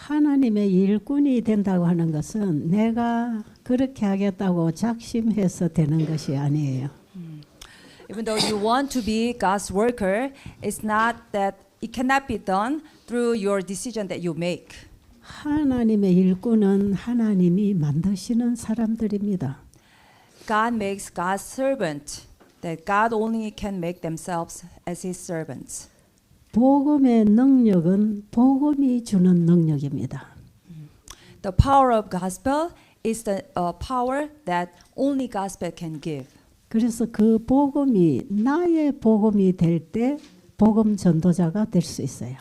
하나님의 일꾼이 된다고 하는 것은 내가 그렇게 하겠다고 작심해서 되는 것이 아니에요. Even though you want to be God's worker, it's not that it cannot be done through your decision that you make. 하나님의 일꾼은 하나님이 만드시는 사람들입니다. God makes God's servant, that God only can make themselves as His servants. 복음의 능력은 복음이 주는 능력입니다. The power of gospel is the power that only gospel can give. 그래서 그 복음이 나의 복음이 될 때 복음 전도자가 될 수 있어요.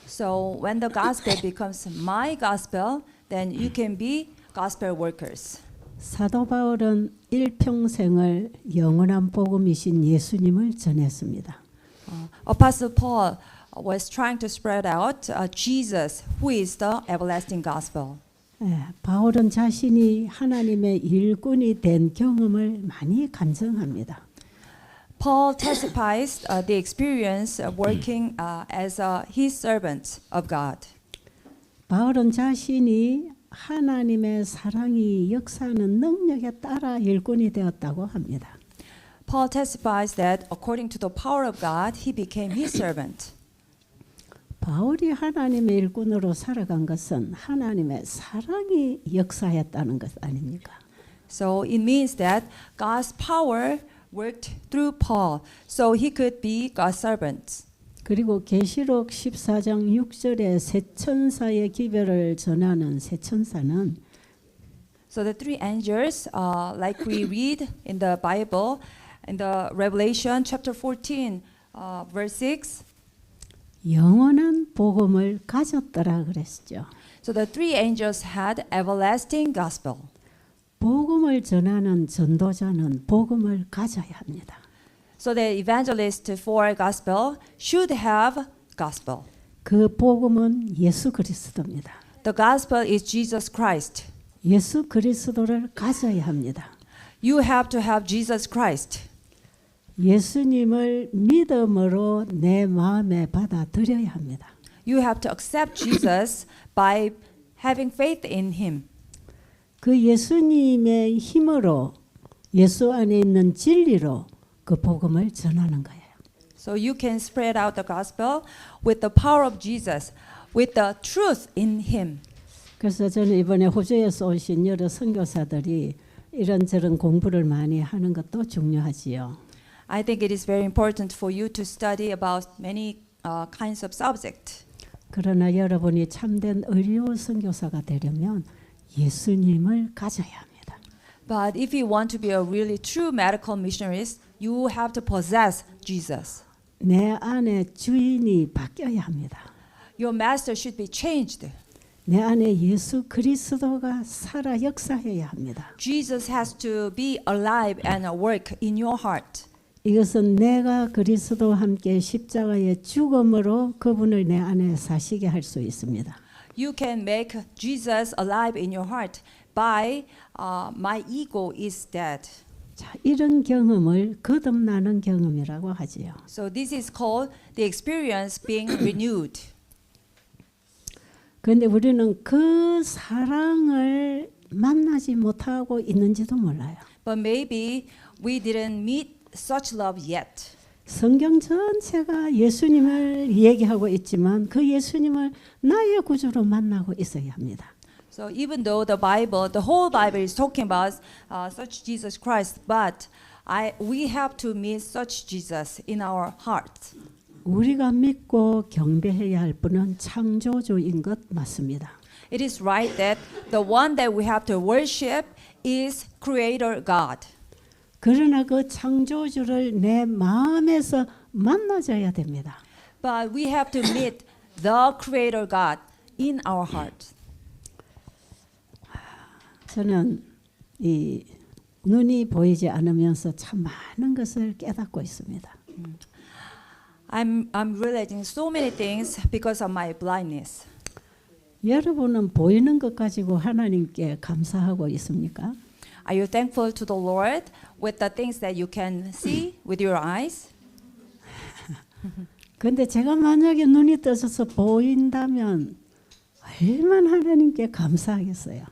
So when the gospel becomes my gospel, then you can be gospel workers. 사도 바울은 일평생을 영원한 복음이신 예수님을 전했습니다. Apostle Paul was trying to spread out Jesus, who is the everlasting gospel. 바울은 자신이 하나님의 일꾼이 된 경험을 많이 간증합니다. Paul testifies the experience of working as his servant of God. 바울은 자신이 하나님의 사랑이 역사하는 능력에 따라 일꾼이 되었다고 합니다. Paul testifies that according to the power of God, he became his servant. 바울이 하나님의 일꾼으로 살아간 것은 하나님의 사랑이 역사했다는 것 아닙니까? So it means that God's power worked through Paul, so he could be God's servant. 그리고 계시록 14장 6절에 세 천사의 기별을 전하는 세 천사는 So the three angels, like we read in the Bible, in the Revelation chapter 14, verse 6. 영원한 복음을 가졌더라 그랬죠. So the three angels had everlasting gospel. 복음을 전하는 전도자는 복음을 가져야 합니다. So the evangelist for gospel should have gospel. 그 복음은 예수 그리스도입니다. The gospel is Jesus Christ. 예수 그리스도를 가져야 합니다. You have to have Jesus Christ. 예수님을 믿음으로 내 마음에 받아들여야 합니다. You have to accept Jesus by having faith in him. 그 예수님의 힘으로 예수 안에 있는 진리로 그 복음을 전하는 거예요. So you can spread out the gospel with the power of Jesus, with the truth in him. 그래서 저는 이번에 호주에서 오신 여러 선교사들이 이런저런 공부를 많이 하는 것도 중요하지요. I think it is very important for you to study about many kinds of subject. 그러나 여러분이 참된 의료 선교사가 되려면 예수님을 가져야 합니다. But if you want to be a really true medical missionary, you have to possess Jesus. 내 안에 주인이 바뀌어야 합니다. Your master should be changed. 내 안에 예수 그리스도가 살아 역사해야 합니다. Jesus has to be alive and work in your heart. 이것은 내가 그리스도와 함께 십자가의 죽음으로 그분을 내 안에 사시게 할 수 있습니다. You can make Jesus alive in your heart by my ego is dead. 자, 이런 경험을 거듭나는 경험이라고 하지요. So this is called the experience being renewed. 그런데 우리는 그 사랑을 만나지 못하고 있는지도 몰라요. But maybe we didn't meet such love yet. 성경 전체가 예수님을 얘기하고 있지만 그 예수님을 나의 구주로 만나고 있어야 합니다. So even though the Bible, the whole Bible is talking about such Jesus Christ, but we have to meet such Jesus in our heart. 우리가 믿고 경배해야 할 분은 창조주인 것 맞습니다. It is right that the one that we have to worship is Creator God. 그러나 그 창조주를 내 마음에서 만나줘야 됩니다. But we have to meet the Creator God in our heart. 저는 이 눈이 보이지 않으면서 참 많은 것을 깨닫고 있습니다. I'm realizing so many things because of my blindness. 여러분은 보이는 것 가지고 하나님께 감사하고 있습니까? Are you thankful to the Lord with the things that you can see with your eyes? 근데 제가 만약에 눈이 떠져서 보인다면 얼마나 하나님께 감사하겠어요.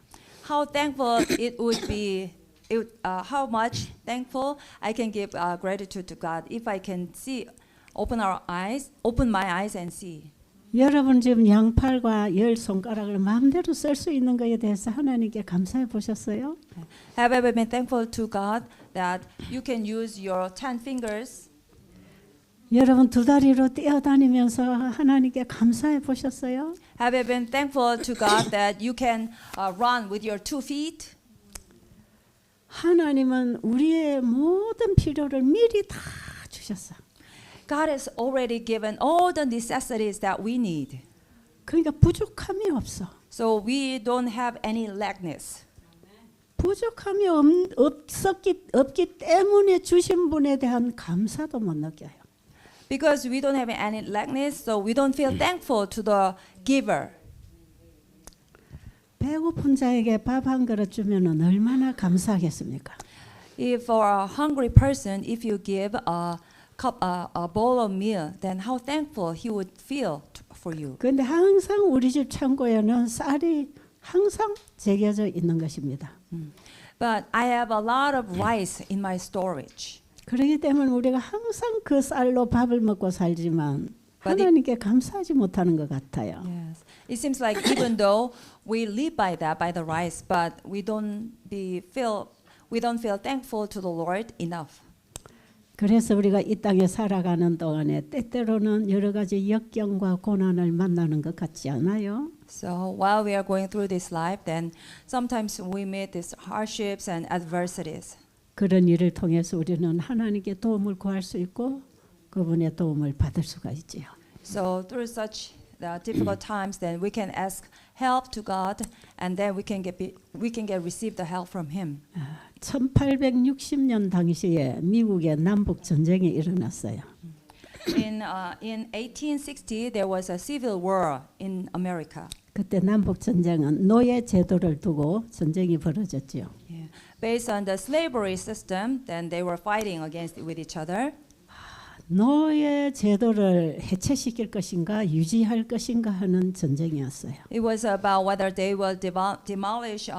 How thankful it would be. How much thankful I can give gratitude to God if I can see, open my eyes and see. 여러분 지금 양팔과 열 손가락을 마음대로 쓸 수 있는 것에 대해서 하나님께 감사해 보셨어요? Have you ever been thankful to God that you can use your 10 fingers? 여러분 두 다리로 뛰어다니면서 하나님께 감사해 보셨어요? Have you been thankful to God that you can run with your 2 feet? 하나님은 우리의 모든 필요를 미리 다 주셨어요. God has already given all the necessities that we need. 그러니까 부족함이 없어. So we don't have any lackness. 부족함이 없기 때문에 주신 분에 대한 감사도 못 느껴요. Because we don't have any lackness, so we don't feel thankful to the giver. 배고픈 자에게 밥 한 그릇 주면은 얼마나 감사하겠습니까? If for a hungry person, if you give a bowl of meal, then how thankful he would feel for you. 그런데 항상 우리 집 창고에는 쌀이 항상 제겨져 있는 것입니다. But I have a lot of rice in my storage. 그렇기 때문에 우리가 항상 그 쌀로 밥을 먹고 살지만 But 하나님께 감사하지 못하는 것 같아요. Yes, it seems like even though we live by that, by the rice, but we don't feel thankful to the Lord enough. 그래서 우리가 이 땅에 살아가는 동안에 때때로는 여러 가지 역경과 고난을 만나는 것 같지 않아요? So while we are going through this life, then sometimes we meet these hardships and adversities. 그런 일을 통해서 우리는 하나님께 도움을 구할 수 있고 그분의 도움을 받을 수가 있지요. So through such difficult times, then we can ask help to God, and then we can receive the help from Him. 1860년 당시에 미국의 남북 전쟁이 일어났어요. In 1860, there was a civil war in America. 그때 남북 전쟁은 노예 제도를 두고 전쟁이 벌어졌지요. Yeah. Based on the slavery system, then they were fighting with each other. 노예 제도를 해체시킬 것인가 유지할 것인가 하는 전쟁이었어요. It was about whether they will demolish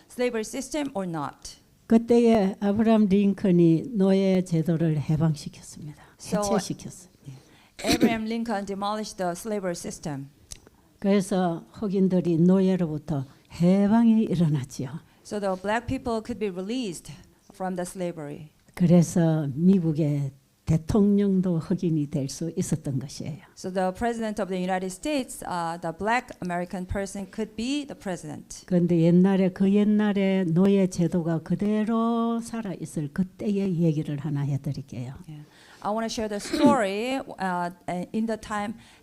slavery system or not. 그때에 아브라함 링컨이 노예 제도를 해방시켰습니다. 해체시켰어요. Abraham Lincoln demolished the slavery system. 그래서 흑인들이 노예로부터 해방이 일어났지요. So the black people could be released from the slavery. 그래서 미국의 대통령도 흑인이 될 수 있었던 것이에요. So the president of the United States, the black American person could be the president. 그런데 옛날에 노예 제도가 그대로 살아 있을 그때의 얘기를 하나 해드릴게요. Yeah. I want to share the story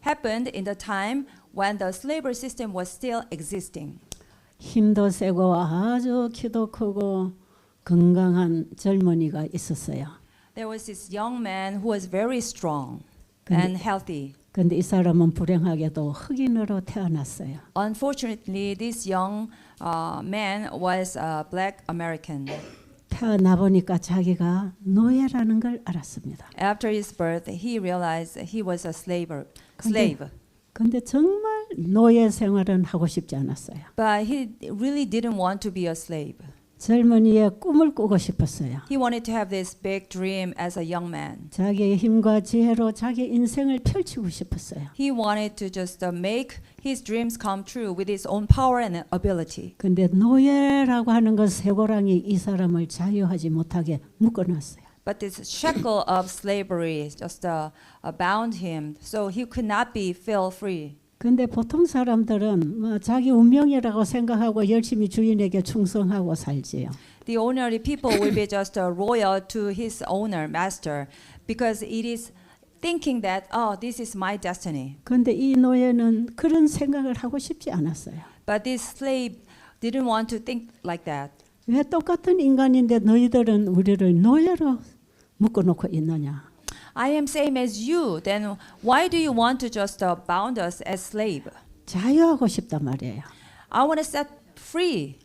happened in the time when the slavery system was still existing. 힘도 세고 아주 키도 크고 건강한 젊은이가 있었어요. There was this young man who was very strong and healthy. 그런데 이 사람은 불행하게도 흑인으로 태어났어요. Unfortunately, this young man was a black American. 태어나 보니까 자기가 노예라는 걸 알았습니다. After his birth, he realized he was a slave. 근데 정말 노예 생활은 하고 싶지 않았어요. But he really didn't want to be a slave. 젊은이의 꿈을 꾸고 싶었어요. He wanted to have this big dream as a young man. 자기의 힘과 지혜로 자기 인생을 펼치고 싶었어요. He wanted to just make his dreams come true with his own power and ability. 근데 노예라고 하는 것 쇠고랑이 이 사람을 자유하지 못하게 묶어놨어요. But this shackle of slavery just bound him, so he could not feel free. 근데 보통 사람들은 뭐 자기 운명이라고 생각하고 열심히 주인에게 충성하고 살지요. The ordinary people will be just loyal to his owner, master, because it is thinking that, oh, this is my destiny. 근데 이 노예는 그런 생각을 하고 싶지 않았어요. But this slave didn't want to think like that. 왜 똑같은 인간인데 너희들은 우리를 노예로 묶어놓고 있느냐? I am same as you. Then why do you want to just bound us as slave? 자유하고 싶단 말이에요. I want to set free.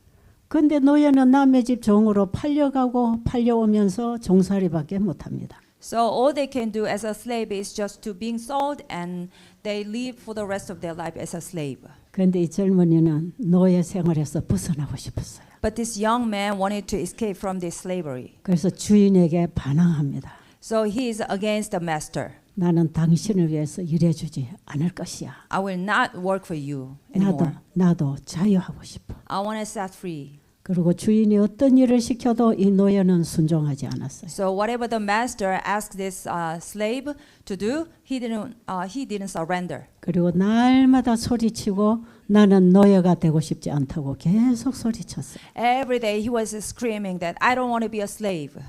근데 노예는 남의 집 종으로 팔려가고 팔려오면서 종살이밖에 못합니다. So all they can do as a slave is just to being sold, and they live for the rest of their life as a slave. 그런데 이 젊은이는 노예 생활에서 벗어나고 싶었어요. But this young man wanted to escape from this slavery. 그래서 주인에게 반항합니다. So he is against the master. 나는 당신을 위해서 일해주지 않을 것이야. I will not work for you anymore. 나도 자유하고 싶어. I want to set free. 그리고 주인이 어떤 일을 시켜도 이 노예는 순종하지 않았어요. So whatever the master asked this slave to do, he didn't surrender. 그리고 날마다 소리치고 나는 노예가 되고 싶지 않다고 계속 소리쳤어요. Every day he was screaming that I don't want to be a slave.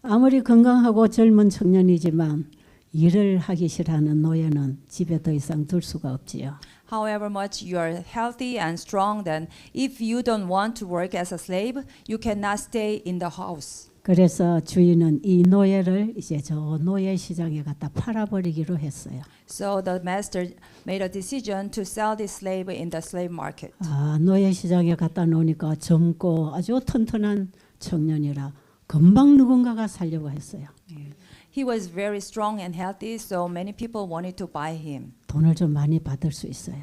아무리 건강하고 젊은 청년이지만 일을 하기 싫어하는 노예는 집에 더 이상 둘 수가 없지요. However much you are healthy and strong, then if you don't want to work as a slave, you cannot stay in the house. 그래서 주인은 이 노예를 이제 저 노예 시장에 갖다 팔아버리기로 했어요. So the master made a decision to sell this slave in the slave market. 노예 시장에 갖다 놓으니까 젊고 아주 튼튼한 청년이라 금방 누군가가 살려고 했어요. He was very strong and healthy, so many people wanted to buy him. 돈을 좀 많이 받을 수 있어요.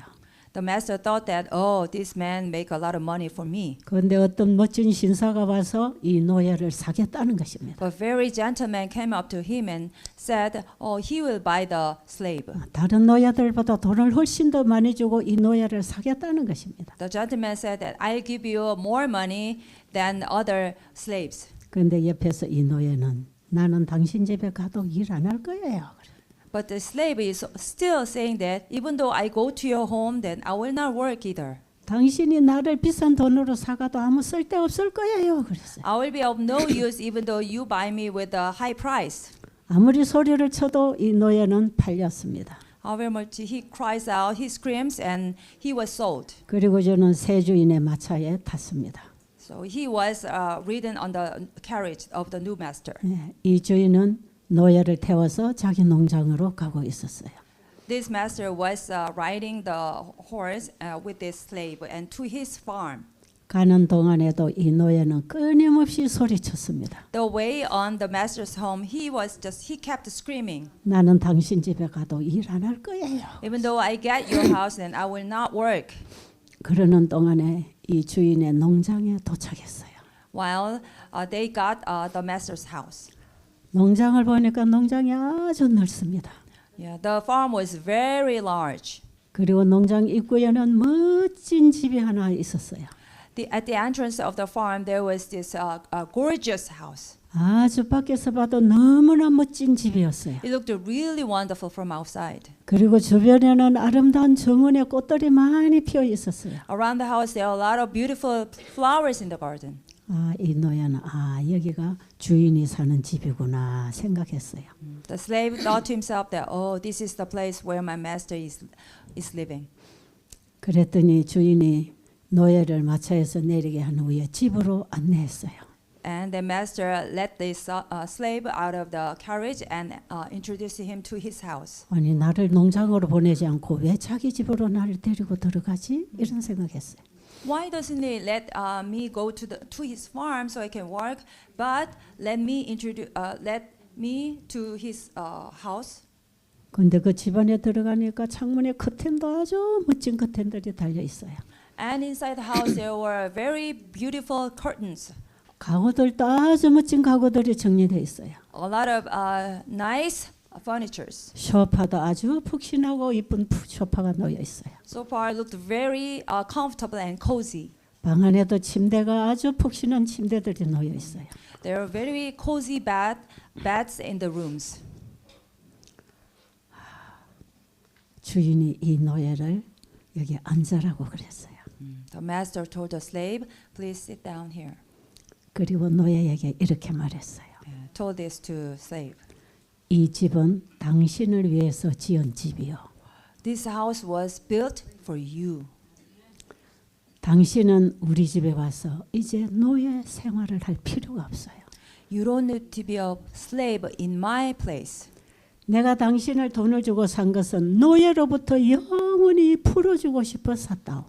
The master thought that, oh, this man make a lot of money for me. 그런데 어떤 멋진 신사가 와서 이 노예를 사겠다는 것입니다. But very gentleman came up to him and said, oh, he will buy the slave. 다른 노예들보다 돈을 훨씬 더 많이 주고 이 노예를 사겠다는 것입니다. The gentleman said that I'll give you more money than other slaves. 그런데 옆에서 이 노예는 나는 당신 집에 가도 일 안 할 거예요. But the slave is still saying that even though I go to your home, then I will not work either. 당신이 나를 비싼 돈으로 사가도 아무 쓸데 없을 거예요. 그랬어요. I will be of no use even though you buy me with a high price. 아무리 소리를 쳐도 이 노예는 팔렸습니다. However much he cries out, he screams, and he was sold. 그리고 저는 새 주인의 마차에 탔습니다. So he was ridden on the carriage of the new master. 이 주인은 노예를 태워서 자기 농장으로 가고 있었어요. This master was riding the horse with this slave and to his farm. 가는 동안에도 이 노예는 끊임없이 소리쳤습니다. The way on the master's home, he kept screaming. 나는 당신 집에 가도 일 안 할 거예요. Even though I get your house, then I will not work. 그러는 동안에 이 주인의 농장에 도착했어요. While they got the master's house. 농장을 보니까 농장이 아주 넓습니다. Yeah, the farm was very large. 그리고 농장 입구에는 멋진 집이 하나 있었어요. At the entrance of the farm, there was this gorgeous house. 아주 밖에서 봐도 너무나 멋진 집이었어요. It looked really wonderful from outside. 그리고 주변에는 아름다운 정원의 꽃들이 많이 피어 있었어요. Around the house, there are a lot of beautiful flowers in the garden. 이 노예는 여기가 주인이 사는 집이구나 생각했어요. The slave thought to himself that, oh, this is the place where my master is living. 그랬더니 주인이 노예를 마차에서 내리게 한 후에 집으로 안내했어요. And the master let this slave out of the carriage and introduced him to his house. 아니 나를 농장으로 보내지 않고 왜 자기 집으로 나를 데리고 들어가지? 이런 생각했어요. Why doesn't he let me go to his farm so I can work, but let me to his house? 근데 그 집안에 들어가니까 창문에 커튼도 아주 멋진 커튼들이 달려 있어요. And inside the house there were very beautiful curtains. 가구들도 아주 멋진 가구들이 정리되어 있어요. A lot of nice furnitures. 소파도 아주 푹신하고 이쁜 소파가 놓여 있어요. So far it looked very comfortable and cozy. 방 안에도 침대가 아주 푹신한 침대들이 놓여 있어요. There are very cozy beds in the rooms. 주인이 이 노예를 여기 앉으라고 그랬어요. The master told the slave, "Please sit down here." 그리고 노예에게 이렇게 말했어요. Told this to slave. 이 집은 당신을 위해서 지은 집이요. This house was built for you. 당신은 우리 집에 와서 이제 노예 생활을 할 필요가 없어요. You don't need to be a slave in my place. 내가 당신을 돈을 주고 산 것은 노예로부터 영원히 풀어주고 싶어 샀다오.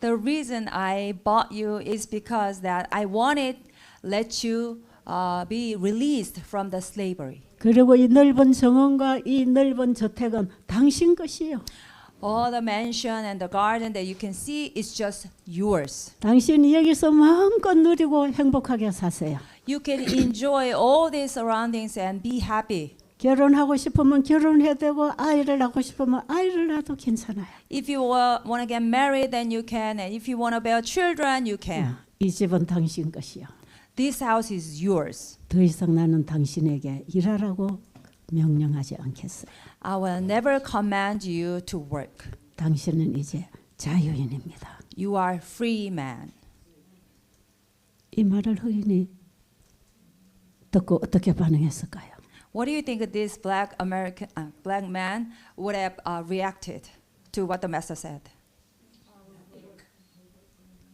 The reason I bought you is because that I wanted let you be released from the slavery. 그리고 이 넓은 정원과 이 넓은 저택은 당신 것이요. All the mansion and the garden that you can see is just yours. 당신이 여기서 마음껏 누리고 행복하게 사세요. You can enjoy all these surroundings and be happy. 결혼하고 싶으면 결혼해도 되고 아이를 낳고 싶으면 아이를 낳아도 괜찮아요. If you want to get married, then you can. And if you want to bear children, you can. 이 집은 당신 것이요. This house is yours. 더 이상 나는 당신에게 일하라고 명령하지 않겠어요. I will never command you to work. 당신은 이제 자유인입니다. You are free man. 이 말을 흑인이 듣고 어떻게 반응했을까요? What do you think this black man would have reacted to what the master said?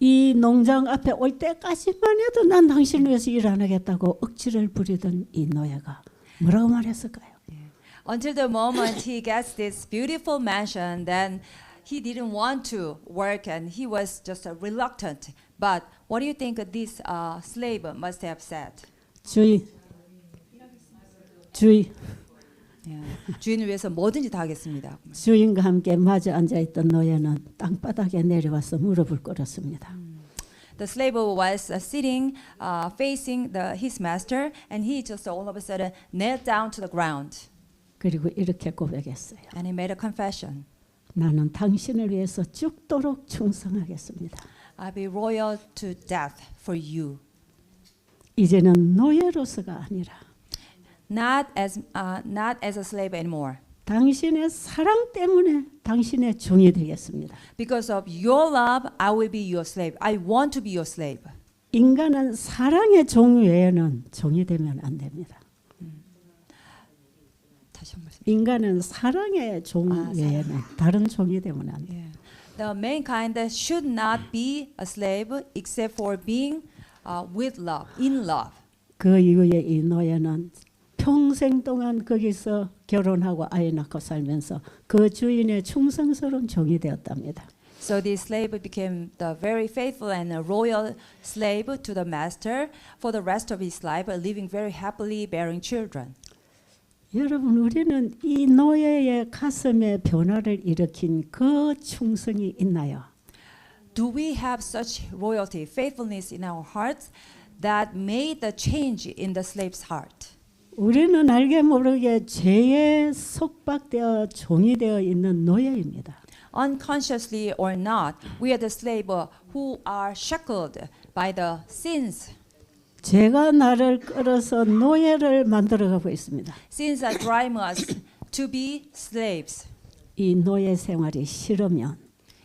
이 농장 앞에 올 때까지만 해도 난 당신을 위해서 일 안 하겠다고 억지를 부리던 이 노예가 뭐라고 말했을까요? Until the moment he gets this beautiful mansion, then he didn't want to work and he was just reluctant. But what do you think this slave must have said? 주의. 주인을 위해서 뭐든지 다 하겠습니다. 주인과 함께 마주 앉아있던 노예는 땅바닥에 내려와서 무릎을 꿇었습니다. The slave was sitting, facing his master, and he just all of a sudden knelt down to the ground. 그리고 이렇게 고백했어요. And he made a confession. 나는 당신을 위해서 죽도록 충성하겠습니다. I'll be loyal to death for you. 이제는 노예로서가 아니라 Not as a slave anymore. 당신의 사랑 때문에 당신의 종이 되겠습니다. Because of your love, I will be your slave. I want to be your slave. 인간은 사랑의 종 외에는 종이 되면 안 됩니다. 다시 한 말씀. 인간은 사랑의 종 외에는 다른 종이 되면 안 돼요. The mankind should not be a slave except for being with love, in love. 그 이후에 이 노예는 평생 동안 거기서 결혼하고 아이 낳고 살면서 그 주인의 충성스러운 종이 되었답니다. So the slave became the very faithful and loyal slave to the master for the rest of his life, living very happily, bearing children. 여러분, 우리는 이 노예의 가슴에 변화를 일으킨 그 충성이 있나요? Do we have such loyalty, faithfulness in our hearts that made the change in the slave's heart? 우리는 알게 모르게 죄에 속박되어 종이 되어 있는 노예입니다. Unconsciously or not, we are the slave who are shackled by the sins. 죄가 나를 끌어서 노예를 만들어가고 있습니다. Sins are driving us to be slaves. 이 노예 생활이 싫으면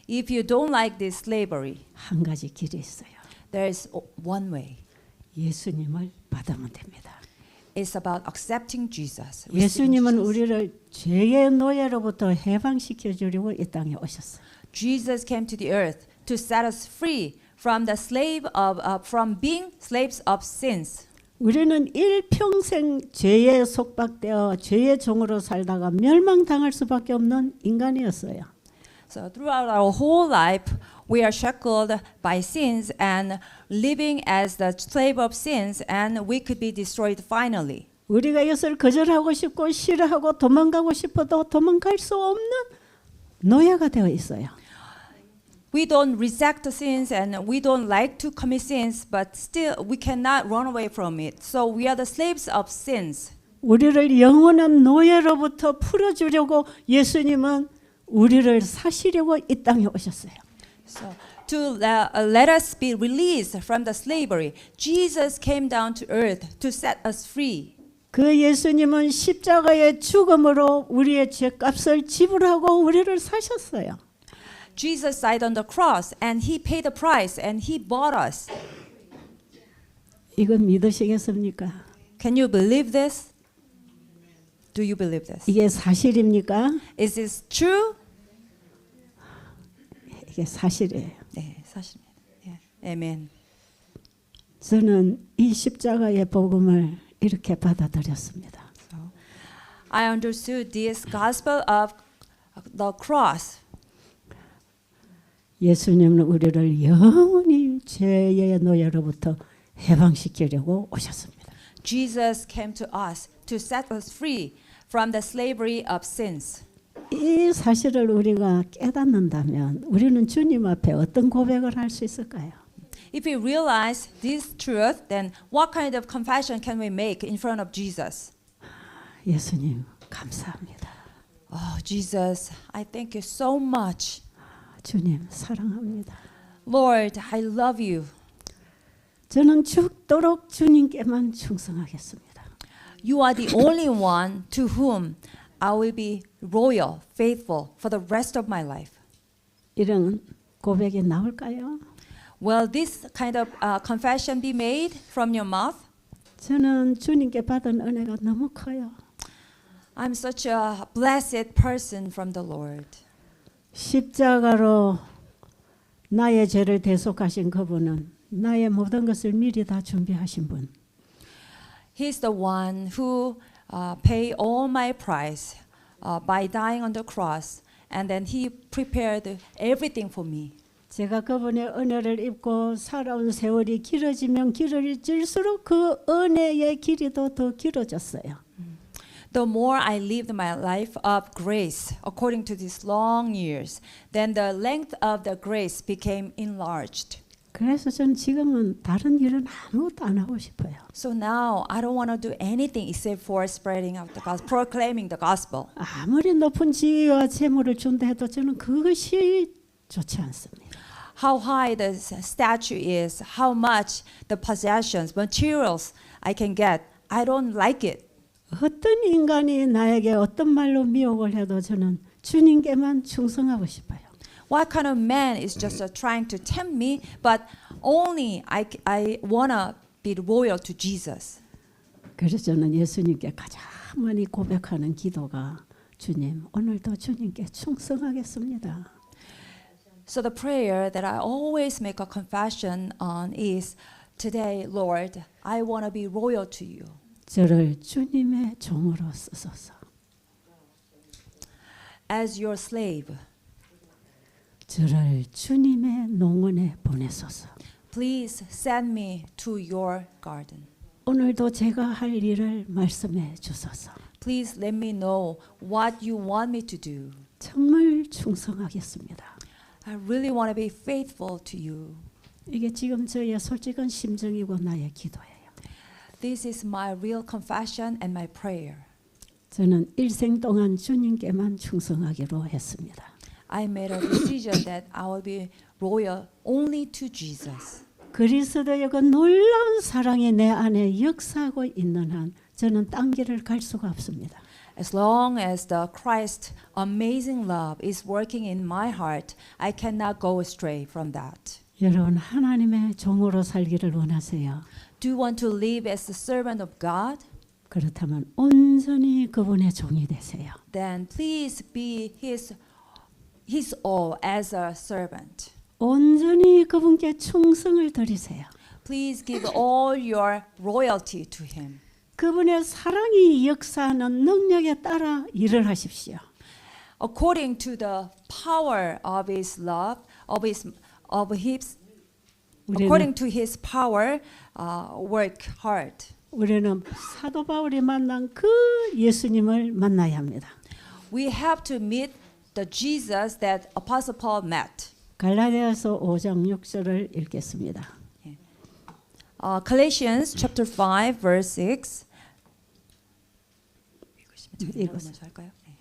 If you don't like this slavery, 한 가지 길이 있어요. there is one way. 예수님을 받으면 됩니다. It's about accepting Jesus. 예수님은 우리를 죄의 노예로부터 해방시켜 주려고 이 땅에 오셨어요. Jesus came to the earth to set us free from the from being slaves of sins. 우리는 일평생 죄에 속박되어 죄의 종으로 살다가 멸망당할 수밖에 없는 인간이었어요. So throughout our whole life, we are shackled by sins and living as the slave of sins, and we could be destroyed finally. 우리가 이것을 거절하고 싶고 싫어하고 도망가고 싶어도 도망갈 수 없는 노예가 되어 있어요. We don't reject the sins and we don't like to commit sins, but still we cannot run away from it. So we are the slaves of sins. 우리를 영원한 노예로부터 풀어주려고 예수님은 우리를 사시려고 이 땅에 오셨어요. So to let us be released from the slavery, Jesus came down to earth to set us free. 그 예수님은 십자가의 죽음으로 우리의 죄값을 지불하고 우리를 사셨어요. Jesus died on the cross and he paid the price and he bought us. 이건 믿으시겠습니까? Can you believe this? Do you believe this? 이게 사실입니까? Is this true? 이게 사실이에요. 네, 사실입니다. 예. Amen. 저는 이 십자가의 복음을 이렇게 받아들였습니다. So, I understood this gospel of the cross. 예수님은 우리를 영원히 죄의 노예로부터 해방시키려고 오셨습니다. Jesus came to us to set us free from the slavery of sins. 이 사실을 우리가 깨닫는다면 우리는 주님 앞에 어떤 고백을 할 수 있을까요? If we realize this truth, then what kind of confession can we make in front of Jesus? 예수님 감사합니다. Oh, Jesus, I thank you so much. 주님 사랑합니다. Lord, I love you. 저는 죽도록 주님께만 충성하겠습니다. You are the only one to whom I will be loyal, faithful for the rest of my life. 이런 고백이 나올까요? Will this kind of confession be made from your mouth? 저는 주님께 받은 은혜가 너무 커요. I'm such a blessed person from the Lord. 십자가로 나의 죄를 대속하신 그분은 나의 모든 것을 미리 다 준비하신 분. He's the one who paid all my price by dying on the cross, and then He prepared everything for me. 제가 그분의 은혜를 입고 살아온 세월이 길어지면 길어질수록 그 은혜의 길이도 더 길어졌어요. The more I lived my life of grace according to these long years, then the length of the grace became enlarged. 그래서 저는 지금은 다른 일은 아무것도 안 하고 싶어요. So now I don't want to do anything except for spreading out the gospel, proclaiming the gospel. 아무리 높은 지위와 재물을 준다 해도 저는 그것이 좋지 않습니다. How high the statue is, how much the possessions, materials I can get, I don't like it. 어떤 인간이 나에게 어떤 말로 미혹을 해도 저는 주님께만 충성하고 싶어요. What kind of man is just trying to tempt me, but only I wanna be loyal to Jesus. 그래서 저는 예수님께 가장 많이 고백하는 기도가 주님, 오늘도 주님께 충성하겠습니다. So the prayer that I always make a confession on is, today, Lord, I wanna be loyal to you. 저를 주님의 종으로 쓰소서. As your slave, 저를 주님의 농원에 보내소서. please send me to your garden. 오늘도 제가 할 일을 말씀해 주소서. Please let me know what you want me to do. 정말 충성하겠습니다. I really want to be faithful to you. 이게 지금 저의 솔직한 심정이고 나의 기도예요. This is my real confession and my prayer. 저는 일생 동안 주님께만 충성하기로 했습니다. I made a decision that I will be loyal only to Jesus. 그리스도의 그 놀라운 사랑이 내 안에 역사하고 있는 한 저는 딴 길을 갈 수가 없습니다. As long as the Christ amazing love is working in my heart, I cannot go astray from that. 여러분 하나님의 종으로 살기를 원하세요? Do you want to live as a servant of God? 그렇다면 온전히 그분의 종이 되세요. Then please be His all as a servant. 온전히 그분께 충성을 드리세요. Please give all your loyalty to Him. 그분의 사랑이 역사하는 능력에 따라 일을 하십시오. According to the power of His love, according to His power, work hard. 우리는 사도 바울이 만난 그 예수님을 만나야 합니다. We have to meet the Jesus that Apostle Paul met. 갈라디아서 5장 6절을 읽겠습니다. Galatians chapter 5 verse 6. 읽으세요.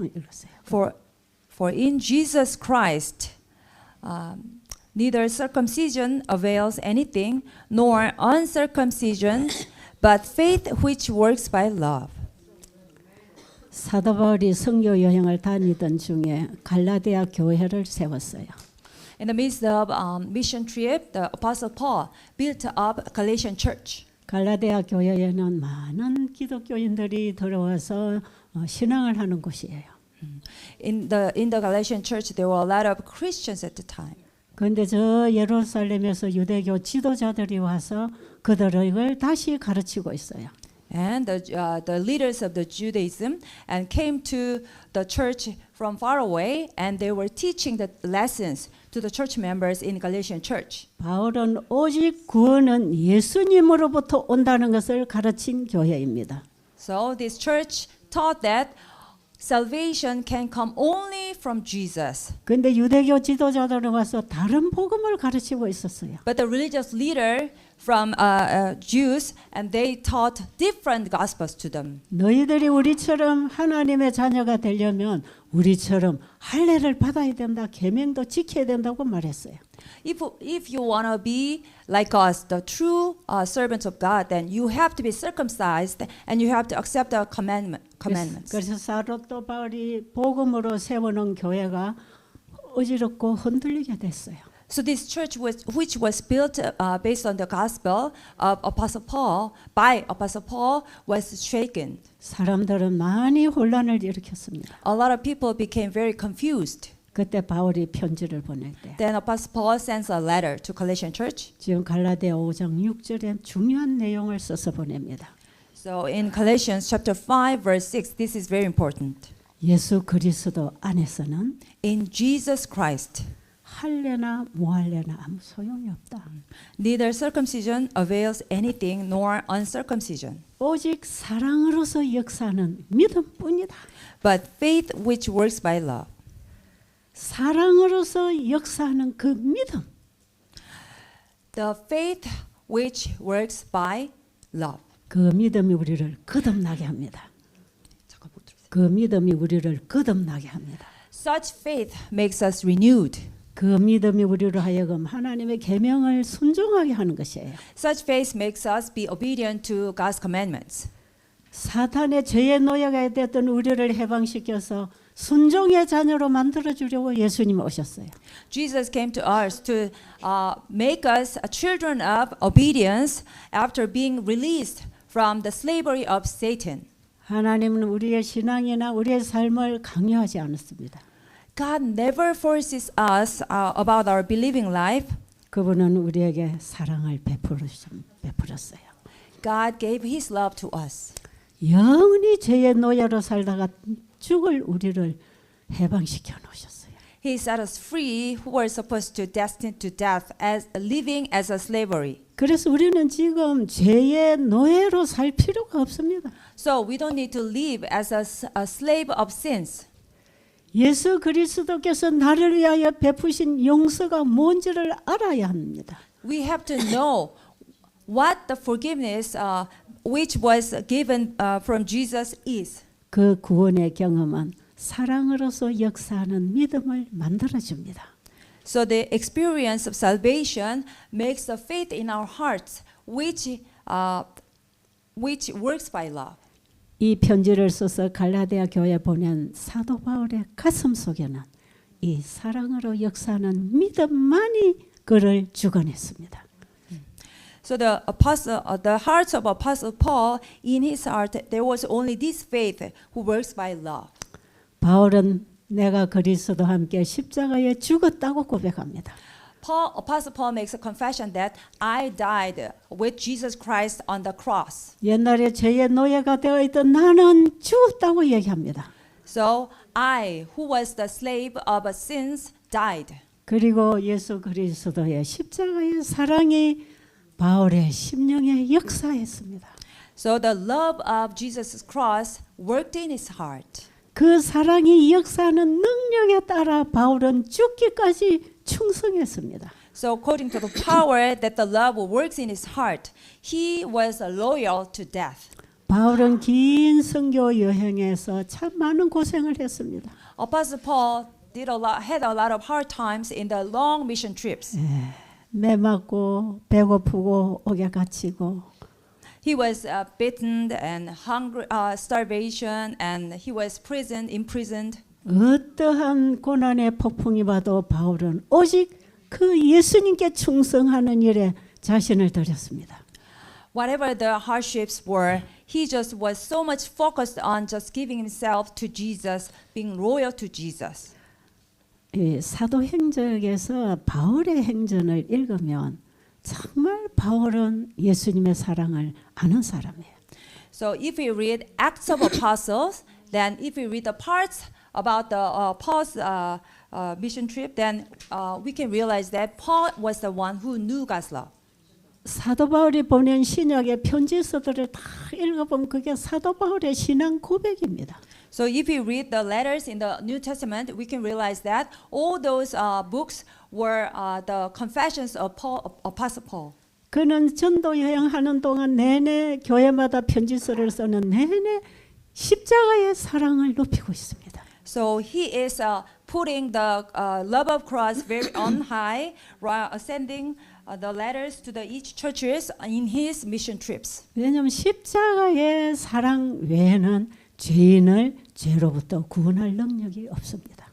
읽으세요. For in Jesus Christ neither circumcision avails anything nor uncircumcision but faith which works by love. 사도 바울이 선교 여행을 다니던 중에 갈라디아 교회를 세웠어요. In the midst of mission trip, the Apostle Paul built up Galatian church. 갈라디아 교회에는 많은 기독교인들이 들어와서 신앙을 하는 곳이에요. In the Galatian church, there were a lot of Christians at the time. 그런데 저 예루살렘에서 유대교 지도자들이 와서 그들을 다시 가르치고 있어요. And the leaders of the Judaism and came to the church from far away, and they were teaching the lessons to the church members in Galatian church. 바울은 오직 구원은 예수님으로부터 온다는 것을 가르친 교회입니다. So this church taught that salvation can come only from Jesus. 근데 유대교 지도자들은 와서 다른 복음을 가르치고 있었어요. But the religious leader from Jews, and they taught different gospels to them. 너희들이 우리처럼 하나님의 자녀가 되려면 우리처럼 할례를 받아야 된다. 계명도 지켜야 된다고 말했어요. If you want to be like us, the true servants of God, then you have to be circumcised and you have to accept the commandments. 그래서 사도 바울이 복음으로 세워놓은 교회가 어지럽고 흔들리게 됐어요. So this church which was built based on the gospel of Apostle Paul by Apostle Paul was shaken. 사람들은 많이 혼란을 일으켰습니다. A lot of people became very confused. 그때 바울이 편지를 보낼 때 Then Apostle Paul sends a letter to Galatian church. 지금 갈라디아 5장 6절에 중요한 내용을 써서 보냅니다. So in Galatians chapter 5 verse 6, this is very important. 예수 그리스도 안에서는 In Jesus Christ, 할례나 무할례나 아무 소용이 없다. neither circumcision avails anything nor uncircumcision, 오직 사랑으로서 역사하는 믿음뿐이다. but faith which works by love. 사랑으로서 역사하는 그 믿음. The faith which works by love. 그 믿음이 우리를 거듭나게 합니다. 그 믿음이 우리를 거듭나게 합니다. Such faith makes us renewed. 그 믿음이 우리로 하여금 하나님의 계명을 순종하게 하는 것이에요. Such faith makes us be obedient to God's commandments. 사탄의 죄의 노예가 됐던 우리를 해방시켜서 순종의 자녀로 만들어 주려고 예수님이 오셨어요. Jesus came to us to make us children of obedience after being released from the slavery of Satan. 하나님은 우리의 신앙이나 우리의 삶을 강요하지 않았습니다. God never forces us about our believing life. 그분은 우리에게 사랑을 베풀었어요. God gave His love to us. 영원히 죄의 노예로 살다가 죽을 우리를 해방시켜 놓으셨어요. He set us free who were supposed to destined to death as living as a slavery. 그래서 우리는 지금 죄의 노예로 살 필요가 없습니다. So we don't need to live as a slave of sins. 예수 그리스도께서 나를 위하여 베푸신 용서가 뭔지를 알아야 합니다. We have to know what the forgiveness which was given from Jesus is. 그 구원의 경험은 사랑으로서 역사하는 믿음을 만들어 줍니다. So the experience of salvation makes the faith in our hearts, which works by love. 이 편지를 써서 갈라디아 교회에 보낸 사도 바울의 가슴 속에는 이 사랑으로 역사하는 믿음만이 그를 주관했습니다. So the hearts of Apostle Paul, in his heart, there was only this faith who works by love. 바울은 내가 그리스도와 함께 십자가에 죽었다고 고백합니다. Apostle Paul makes a confession that I died with Jesus Christ on the cross. 옛날에 죄의 노예가 되어 있던 나는 죽었다고 얘기합니다. So I, who was the slave of sins, died. 그리고 예수 그리스도의 십자가의 사랑이 바울의 심령에 역사했습니다. So the love of Jesus' cross worked in his heart. 그 사랑이 역사하는 능력에 따라 바울은 죽기까지 충성했습니다. So according to the power that the love works in his heart, he was loyal to death. 바울은 긴 선교 여행에서 참 많은 고생을 했습니다. Apostle Paul had a lot of hard times in the long mission trips. 매 맞고 배고프고 옥에 갇히고 He was beaten and hungry, starvation, and he was imprisoned. 어떠한 고난의 폭풍이 와도 바울은 오직 그 예수님께 충성하는 일에 자신을 들였습니다. Whatever the hardships were, he just was so much focused on just giving himself to Jesus, being loyal to Jesus. 이 사도행전에서 바울의 행전을 읽으면 정말 바울은 예수님의 사랑을 아는 사람이에요. So if we read Acts of Apostles, then if we read the parts about the Paul's mission trip, then we can realize that Paul was the one who knew God's love. 사도 바울이 보낸 신약의 편지서들을 다 읽어보면 그게 사도 바울의 신앙 고백입니다. So if we read the letters in the New Testament, we can realize that all those books were the confessions of Apostle Paul. 그는 전도 여행하는 동안 내내 교회마다 편지서를 쓰는 내내 십자가의 사랑을 높이고 있습니다. So he is putting the love of Christ very on high, sending the letters to the each churches in his mission trips. 왜냐하면 십자가의 사랑 외에는 죄인을 죄로부터 구원할 능력이 없습니다.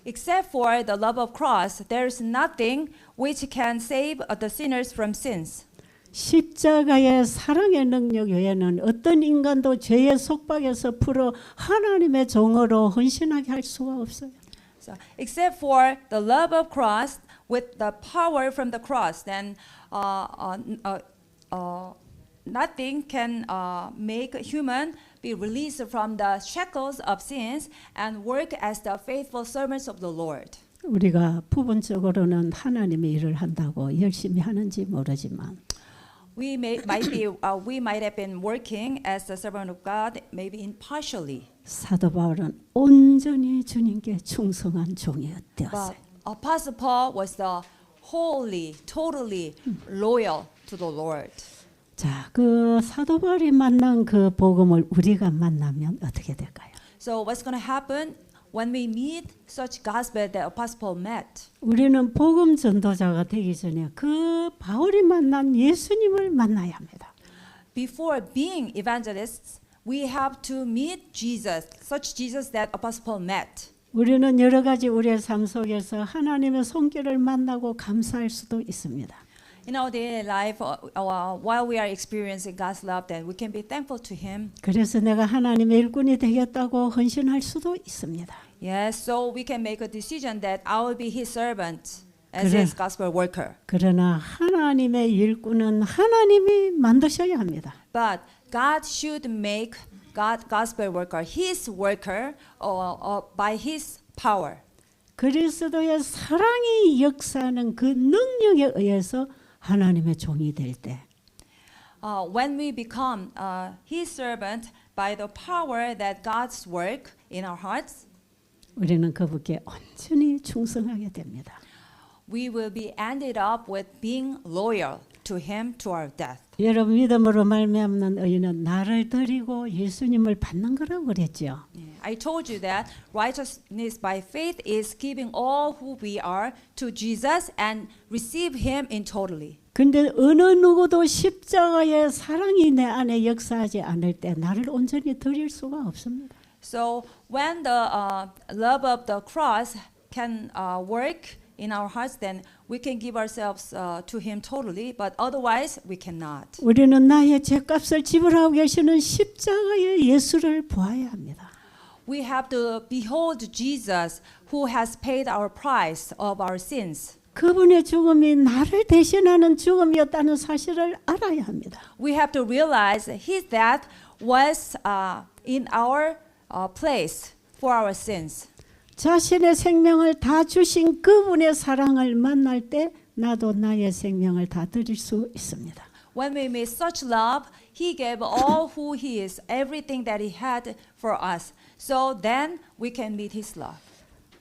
Except for the love of Christ, there is nothing which can save the sinners from sins. 십자가의 사랑의 능력 외에는 어떤 인간도 죄의 속박에서 풀어 하나님의 종으로 헌신하게 할 수가 없어요. So, except for the love of Christ with the power from the cross, then nothing can make a human be released from the shackles of sins and work as the faithful servants of the Lord. 우리가 부분적으로는 하나님의 일을 한다고 열심히 하는지 모르지만 We might have been working as a servant of God, maybe impartially. 사도 바울은 온전히 주님께 충성한 종이었어요. But Apostle Paul was the wholly, totally loyal to the Lord. 자, 그 사도 바울이 만난 그 복음을 우리가 만나면 어떻게 될까요? So what's going to happen when we meet such gospel that Apostle Paul met? 우리는 복음 전도자가 되기 전에 그 바울이 만난 예수님을 만나야 합니다. Before being evangelists, we have to meet Jesus, such Jesus that Apostle Paul met. 우리는 여러 가지 우리의 삶 속에서 하나님의 손길을 만나고 감사할 수도 있습니다. In our daily life, while we are experiencing God's love, then we can be thankful to Him. 그래서 내가 하나님의 일꾼이 되겠다고 헌신할 수도 있습니다. Yes, so we can make a decision that I will be His servant as 그래. His gospel worker. 그러나 하나님의 일꾼은 하나님이 만드셔야 합니다. But God should make God gospel worker His worker by His power. 그리스도의 사랑이 역사하는 그 능력에 의해서 하나님의 종이 될 때 When we become His servant by the power that God's work in our hearts, 우리는 그분께 온전히 충성하게 됩니다. we will be ended up with being loyal to Him to our death. 여러분 믿음으로 말미암는 의인은 나를 드리고 예수님을 받는 거라고 그랬죠. I told you that righteousness by faith is giving all who we are to Jesus and receive Him in totally. 근데 어느 누구도 십자가의 사랑이 내 안에 역사하지 않을 때 나를 온전히 드릴 수가 없습니다. So when the love of the cross can work in our hearts, then we can give ourselves to Him totally. But otherwise, we cannot. 우리는 나의 죄값을 지불하고 계시는 십자가의 예수를 보아야 합니다. We have to behold Jesus, who has paid our price of our sins. 그분의 죽음이 나를 대신하는 죽음이었다는 사실을 알아야 합니다. We have to realize that His death was in our place for our sins. 자신의 생명을 다 주신 그분의 사랑을 만날 때 나도 나의 생명을 다 드릴 수 있습니다. When we meet such love, He gave all who He is, everything that He had for us. So then we can meet His love.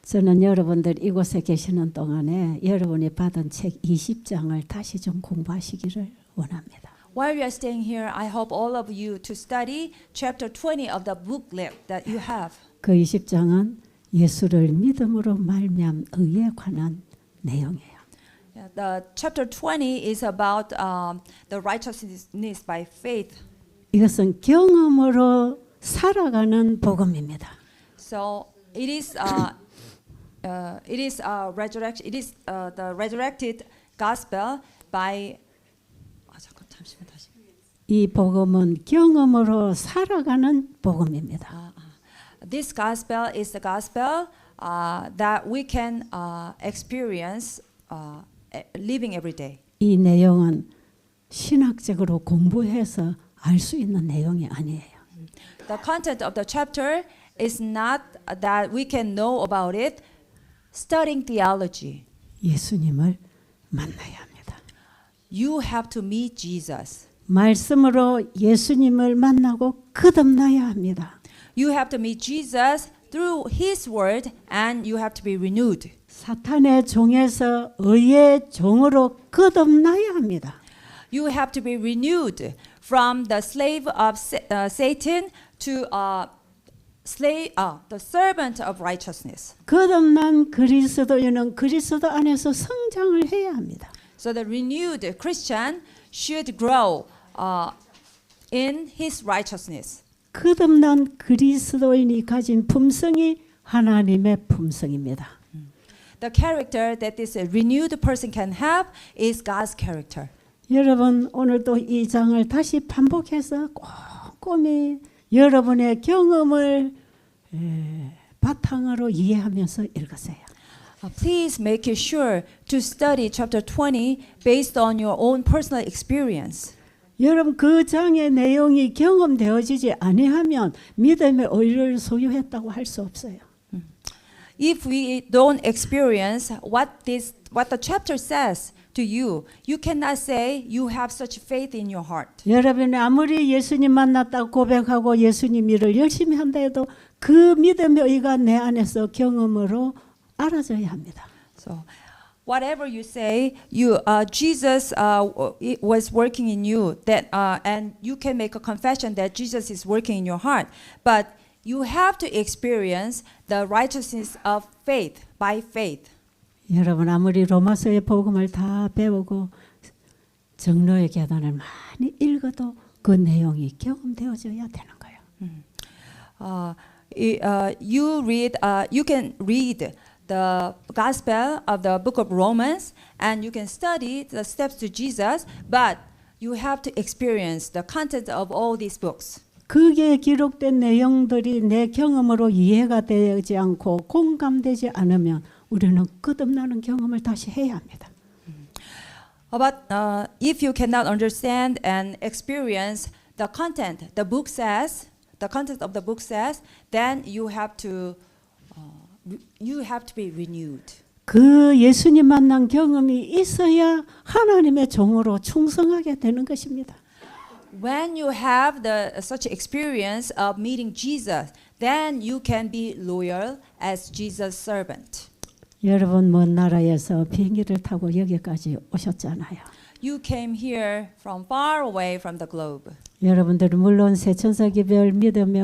저는 여러분들 이곳에 계시는 동안에 여러분이 받은 책 20장을 다시 좀 공부하시기를 원합니다. While you are staying here, I hope all of you to study chapter 20 of the booklet that you have. 그 20장은 예수를 믿음으로 말미암 의에 관한 내용이에요. The chapter 20 is about the righteousness by faith. 이것은 경험으로 살아가는 복음입니다. So it is resurrection. It is the resurrected gospel by. 잠시만 다시. 이 복음은 경험으로 살아가는 복음입니다. This gospel is the gospel that we can experience living every day. 이 내용은 신학적으로 공부해서 알 수 있는 내용이 아니에요. The content of the chapter is not that we can know about it studying theology. 예수님을 만나야 합니다. You have to meet Jesus. 말씀으로 예수님을 만나고 거듭나야 합니다. You have to meet Jesus through His word, and you have to be renewed. 사탄의 종에서 의의 종으로 거듭나야 합니다. You have to be renewed from the slave of Satan to the servant of righteousness. 거듭난 그리스도인은 그리스도 안에서 성장을 해야 합니다. So the renewed Christian should grow in his righteousness. 거듭난 그리스도인이 가진 품성이 하나님의 품성입니다. The character that this renewed person can have is God's character. 여러분 오늘도 이 장을 다시 반복해서 꼼꼼히 여러분의 경험을 바탕으로 이해하면서 읽으세요. Please make it sure to study chapter 20 based on your own personal experience. 여러분 그 장의 내용이 경험되어지지 아니하면 믿음의 의를 소유했다고 할 수 없어요. If we don't experience what the chapter says to you, you cannot say you have such faith in your heart. 여러분이 아무리 예수님 만났다고 고백하고 예수님 일을 열심히 한다 해도 그 믿음의 의가 내 안에서 경험으로 알아져야 합니다. So, whatever you say, Jesus was working in you. And you can make a confession that Jesus is working in your heart. But you have to experience the righteousness of faith by faith. 여러분 아무리 로마서의 복음을 다 배우고 정로의 계단을 많이 읽어도 그 내용이 경험되어져야 되는 거예요. You can read the Gospel of the book of Romans, and you can study the steps to Jesus, but you have to experience the content of all these books. 그게 기록된 내용들이 내 경험으로 이해가 되지 않고 공감되지 않으면 우리는 거듭나는 경험을 다시 해야 합니다. But if you cannot understand and experience the content the content of the book says, then you have to be renewed. 그 예수님 만난 경험이 있어야 하나님의 종으로 충성하게 되는 것입니다. When you have such experience of meeting Jesus, then you can be loyal as Jesus' servant. 여러분 먼 나라에서 비행기를 타고 여기까지 오셨잖아요. You came here from far away from the globe. 여러분들은 물론 세천사기별 믿음의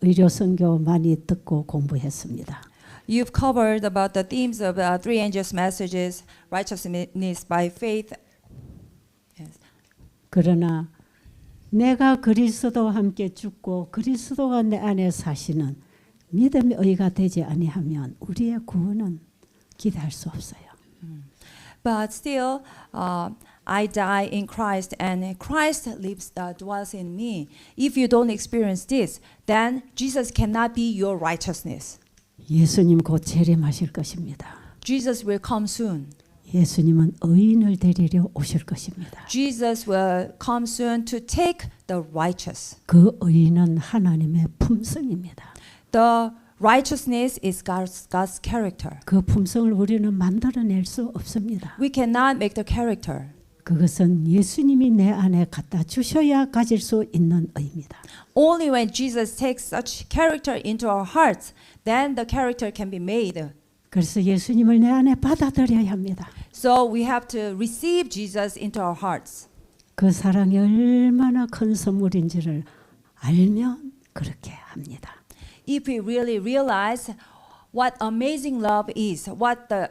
의료 선교 많이 듣고 공부했습니다. You've covered about the themes of three angels' messages, righteousness by faith. Yes. 그러나 내가 그리스도와 함께 죽고 그리스도가 내 안에 사시는 믿음의 의가 되지 아니하면 우리의 구원은 기대할 수 없어요. But still, I die in Christ, and Christ dwells in me. If you don't experience this, then Jesus cannot be your righteousness. 예수님 곧 재림하실 것입니다. Jesus will come soon. 예수님은 의인을 데리려 오실 것입니다. Jesus will come soon to take the righteous. 그 의인은 하나님의 품성입니다. The righteousness is God's character. 그 품성을 우리는 만들어낼 수 없습니다. We cannot make the character. 그것은 예수님이 내 안에 갖다 주셔야 가질 수 있는 의입니다. Only when Jesus takes such character into our hearts, then the character can be made. 그래서 예수님을 내 안에 받아들여야 합니다. So we have to receive Jesus into our hearts. 그 사랑이 얼마나 큰 선물인지를 알면 그렇게 합니다. If we really realize what amazing love is, what the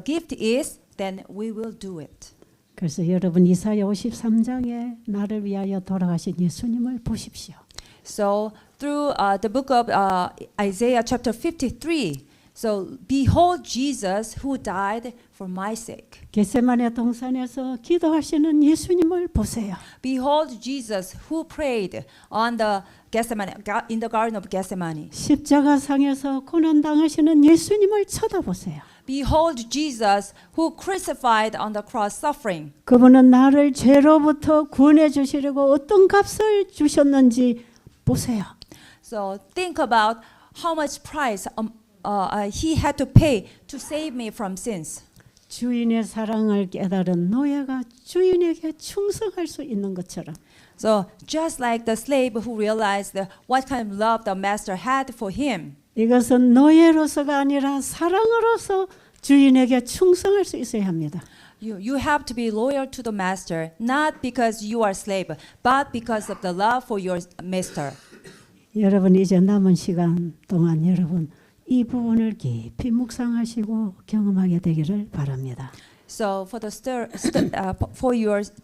gift is, then we will do it. 그래서 여러분 이사야 53장에 나를 위하여 돌아가신 예수님을 보십시오. So through the book of Isaiah chapter 53, so behold Jesus who died for my sake. 겟세마네 동산에서 기도하시는 예수님을 보세요. Behold Jesus who prayed in the garden of Gethsemane. 십자가상에서 고난 당하시는 예수님을 쳐다보세요. Behold Jesus who crucified on the cross suffering. 그분은 나를 죄로부터 구원해 주시려고 어떤 값을 주셨는지 보세요. So think about how much price he had to pay to save me from sins. 주인의 사랑을 깨달은 노예가 주인에게 충성할 수 있는 것처럼 So just like the slave who realized what kind of love the master had for him, 이것은 노예로서가 아니라 사랑으로서 주인에게 충성할 수 있어야 합니다. you have to be loyal to the master, not because you are slave, but because of the love for your master. 여러분 이제 남은 시간 동안 여러분 이 부분을 깊이 묵상하시고 경험하게 되기를 바랍니다. So for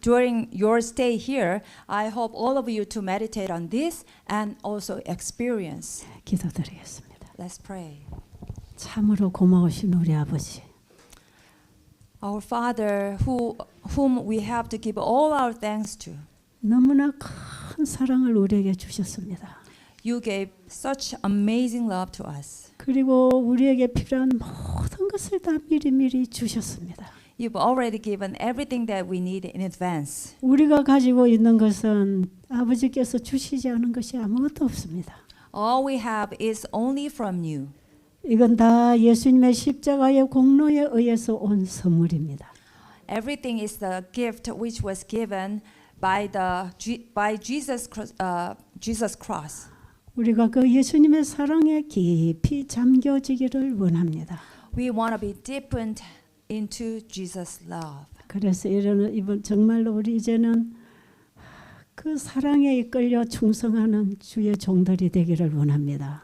during your stay here, I hope all of you to meditate on this and also experience. 기도드리겠습니다. Let's pray. 참으로 고마우신 우리 아버지. Our Father, whom we have to give all our thanks to, 너무나 큰 사랑을 우리에게 주셨습니다. you gave such amazing love to us. 그리고 우리에게 필요한 모든 것을 다 미리미리 주셨습니다. You've already given everything that we need in advance. 우리가 가지고 있는 것은 아버지께서 주시지 않은 것이 아무것도 없습니다. All we have is only from you. 이건 다 예수님의 십자가의 공로에 의해서 온 선물입니다. Everything is the gift which was given by Jesus cross. 우리가 그 예수님의 사랑에 깊이 잠겨지기를 원합니다. We want to be deepened into Jesus' love. 그래서 이번 정말로 우리 이제는 그 사랑에 이끌려 충성하는 주의 종들이 되기를 원합니다.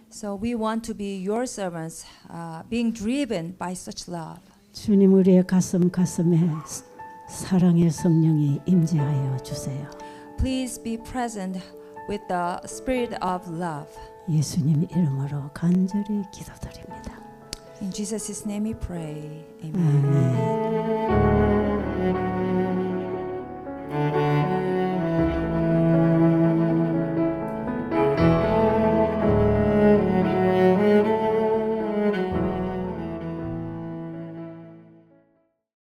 So we want to be your servants, being driven by such love. 주님 우리의 가슴에 사랑의 성령이 임재하여 주세요. Please be present with the spirit of love. 예수님 이름으로 간절히 기도드립니다. In Jesus' name we pray. Amen. 아멘.